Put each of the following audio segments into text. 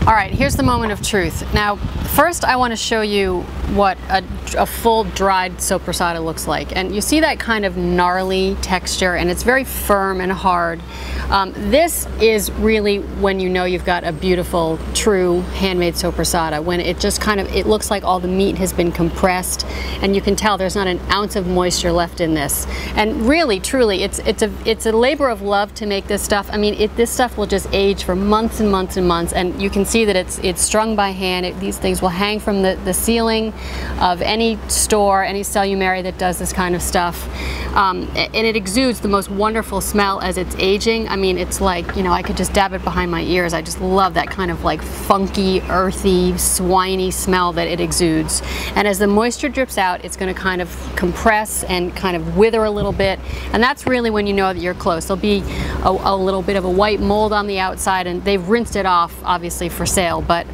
All right, here's the moment of truth. Now, first I want to show you what a full dried sopressata looks like. And you see that kind of gnarly texture, and it's very firm and hard. This is really when you know you've got a beautiful, true handmade sopressata, when it just kind of, it looks like all the meat has been compressed, and you can tell there's not an ounce of moisture left in this. And really, truly, it's a labor of love to make this stuff. I mean, this stuff will just age for months and months and months, and you can see that it's strung by hand. These things will hang from the ceiling of any store, any cellumary that does this kind of stuff. And it exudes the most wonderful smell as it's aging. I mean, it's like, you know, I could just dab it behind my ears. I just love that kind of like funky, earthy, swiney smell that it exudes. And as the moisture drips out, it's going to kind of compress and kind of wither a little bit. And that's really when you know that you're close. There'll be a little bit of a white mold on the outside, and they've rinsed it off, obviously, for sale. But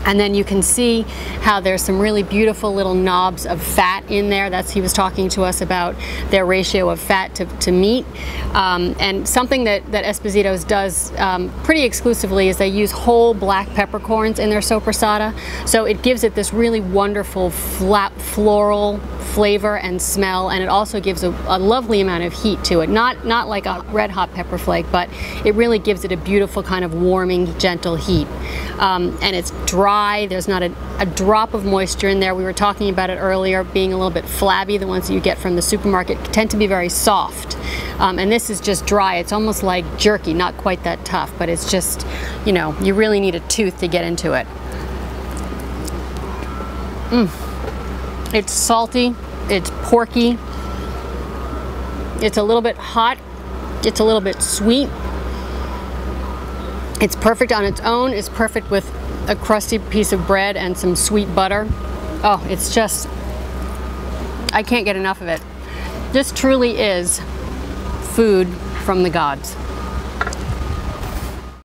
and then you can see how there's some really beautiful little knobs of fat in there. He was talking to us about their ratio of fat to meat. And something that Esposito's does pretty exclusively is they use whole black peppercorns in their sopressata. So it gives it this really wonderful flat floral flavor and smell, and it also gives a lovely amount of heat to it. Not like a red hot pepper flake, but it really gives it a beautiful kind of warming, gentle heat. And it's dry. There's not a drop of moisture in there. We were talking about it earlier, being a little bit flabby. The ones that you get from the supermarket tend to be very soft. And this is just dry. It's almost like jerky, not quite that tough, but it's just, you know, you really need a tooth to get into it. It's salty, it's porky, it's a little bit hot, it's a little bit sweet. It's perfect on its own. It's perfect with a crusty piece of bread and some sweet butter. Oh, it's just, I can't get enough of it. This truly is food from the gods.